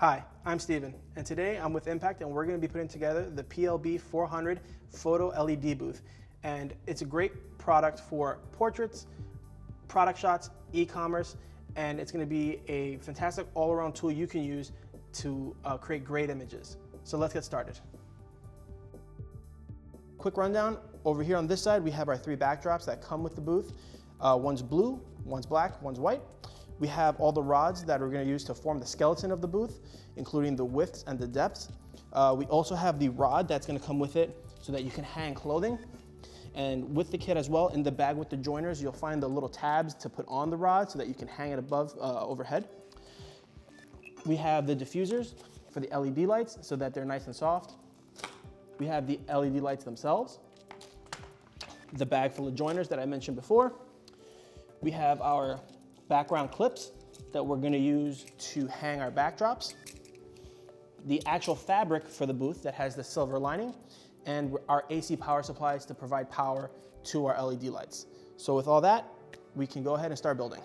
Hi, I'm Steven, and today I'm with Impact and we're going to be putting together the PLB 400 Photo LED booth. And it's a great product for portraits, product shots, e-commerce, and it's going to be a fantastic all-around tool you can use to create great images. So let's get started. Quick rundown, over here on this side we have our three backdrops that come with the booth. One's blue, one's black, one's white. We have all the rods that we're going to use to form the skeleton of the booth, including the widths and the depths. We also have the rod that's going to come with it so that you can hang clothing. And with the kit as well, in the bag with the joiners, you'll find the little tabs to put on the rod so that you can hang it above overhead. We have the diffusers for the LED lights so that they're nice and soft. We have the LED lights themselves, the bag full of joiners that I mentioned before. We have our background clips that we're going to use to hang our backdrops, the actual fabric for the booth that has the silver lining, and our AC power supplies to provide power to our LED lights. So with all that, we can go ahead and start building.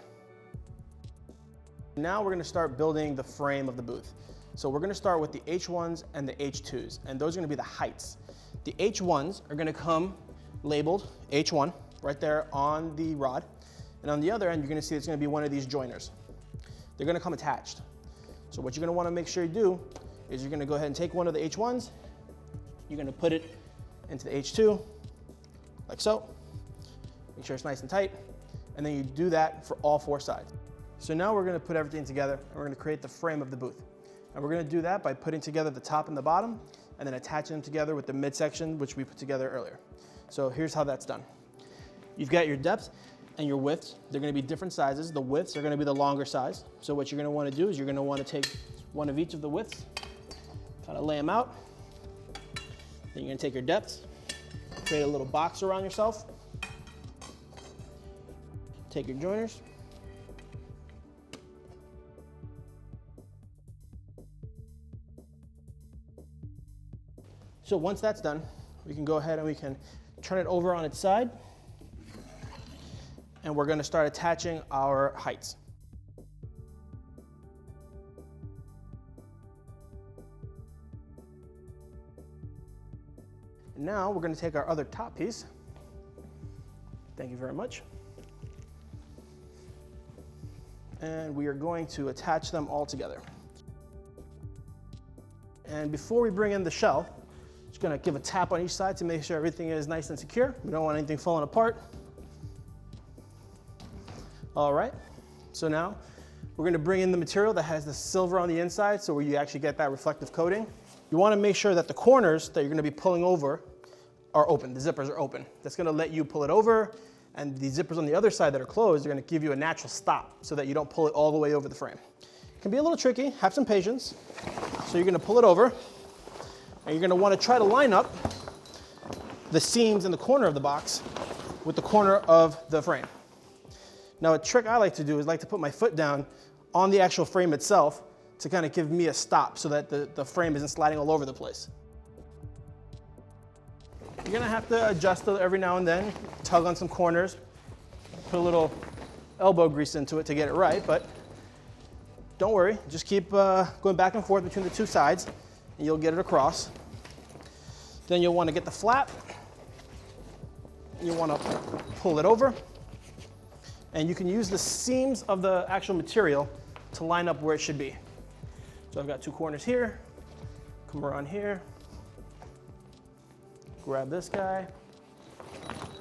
Now we're going to start building the frame of the booth. So we're going to start with the H1s and the H2s, and those are going to be the heights. The H1s are going to come labeled H1 right there on the rod. And on the other end, you're going to see it's going to be one of these joiners. They're going to come attached. So what you're going to want to make sure you do is you're going to go ahead and take one of the H1s, you're going to put it into the H2, like so. Make sure it's nice and tight. And then you do that for all four sides. So now we're going to put everything together and we're going to create the frame of the booth. And we're going to do that by putting together the top and the bottom and then attaching them together with the midsection, which we put together earlier. So here's how that's done. You've got your depth and your widths. They're going to be different sizes. The widths are going to be the longer size. So what you're going to want to do is you're going to want to take one of each of the widths, kind of lay them out. Then you're going to take your depths, create a little box around yourself. Take your joiners. So once that's done, we can go ahead and we can turn it over on its side. And we're going to start attaching our heights. And now we're going to take our other top piece. Thank you very much. And we are going to attach them all together. And before we bring in the shell, just going to give a tap on each side to make sure everything is nice and secure. We don't want anything falling apart. All right, so now we're going to bring in the material that has the silver on the inside, so where you actually get that reflective coating. You want to make sure that the corners that you're going to be pulling over are open, the zippers are open. That's going to let you pull it over, and the zippers on the other side that are closed are going to give you a natural stop so that you don't pull it all the way over the frame. It can be a little tricky, have some patience. So you're going to pull it over, and you're going to want to try to line up the seams in the corner of the box with the corner of the frame. Now, a trick I like to do is like to put my foot down on the actual frame itself to kind of give me a stop so that the frame isn't sliding all over the place. You're gonna have to adjust it every now and then, tug on some corners, put a little elbow grease into it to get it right, but don't worry, just keep going back and forth between the two sides and you'll get it across. Then you'll want to get the flap, you want to pull it over. And you can use the seams of the actual material to line up where it should be. So I've got two corners here, come around here, grab this guy,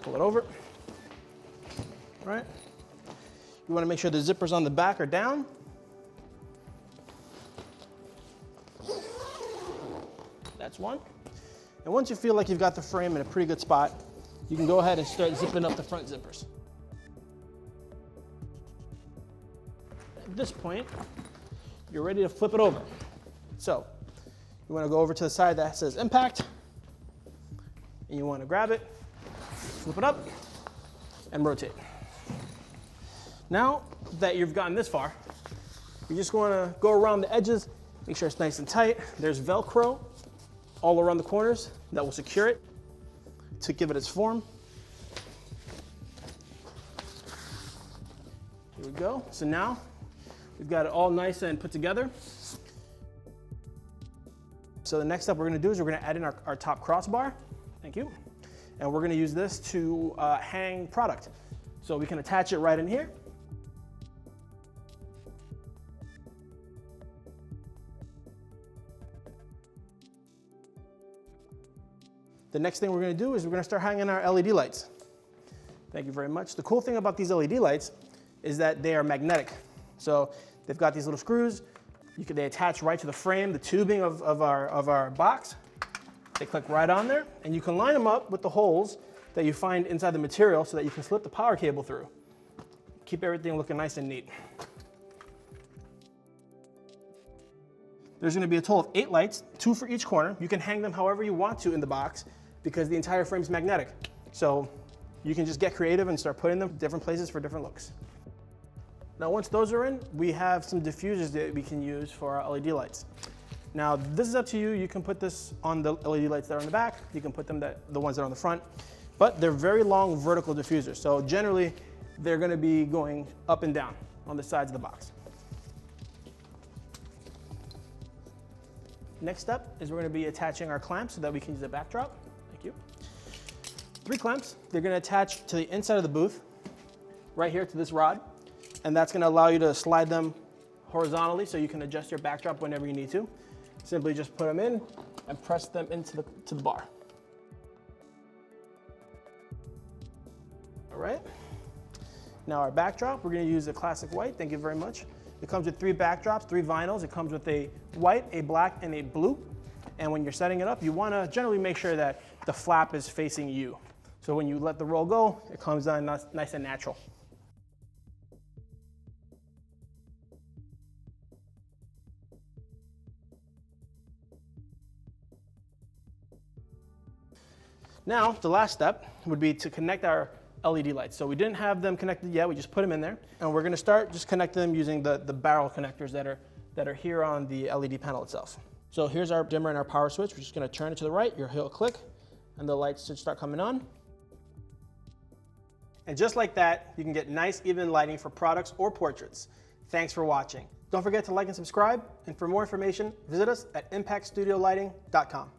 pull it over, all right? You wanna make sure the zippers on the back are down. That's one. And once you feel like you've got the frame in a pretty good spot, you can go ahead and start zipping up the front zippers. At this point, you're ready to flip it over. So you want to go over to the side that says Impact, and you want to grab it, flip it up, and rotate. Now that you've gotten this far, you just want to go around the edges, make sure it's nice and tight. There's Velcro all around the corners that will secure it to give it its form. Here we go. So now we've got it all nice and put together. So the next step we're gonna do is we're gonna add in our top crossbar. Thank you. And we're gonna use this to hang product. So we can attach it right in here. The next thing we're gonna do is we're gonna start hanging our LED lights. Thank you very much. The cool thing about these LED lights is that they are magnetic. So they've got these little screws. They attach right to the frame, the tubing of our box. They click right on there, and you can line them up with the holes that you find inside the material so that you can slip the power cable through. Keep everything looking nice and neat. There's gonna be a total of 8 lights, 2 for each corner. You can hang them however you want to in the box because the entire frame is magnetic. So you can just get creative and start putting them in different places for different looks. Now, once those are in, we have some diffusers that we can use for our LED lights. Now, this is up to you. You can put this on the LED lights that are on the back. You can put them the ones that are on the front, but they're very long vertical diffusers. So generally, they're gonna be going up and down on the sides of the box. Next step is we're gonna be attaching our clamps so that we can use the backdrop. Thank you. 3 clamps. They're gonna attach to the inside of the booth, right here to this rod. And that's gonna allow you to slide them horizontally so you can adjust your backdrop whenever you need to. Simply just put them in and press them into the bar. All right. Now our backdrop, we're gonna use a classic white. Thank you very much. It comes with 3 backdrops, 3 vinyls. It comes with a white, a black, and a blue. And when you're setting it up, you wanna generally make sure that the flap is facing you. So when you let the roll go, it comes down nice and natural. Now, the last step would be to connect our LED lights. So we didn't have them connected yet, we just put them in there. And we're gonna start just connecting them using the barrel connectors that are here on the LED panel itself. So here's our dimmer and our power switch. We're just gonna turn it to the right, your heel click, and the lights should start coming on. And just like that, you can get nice, even lighting for products or portraits. Thanks for watching. Don't forget to like and subscribe, and for more information, visit us at impactstudiolighting.com.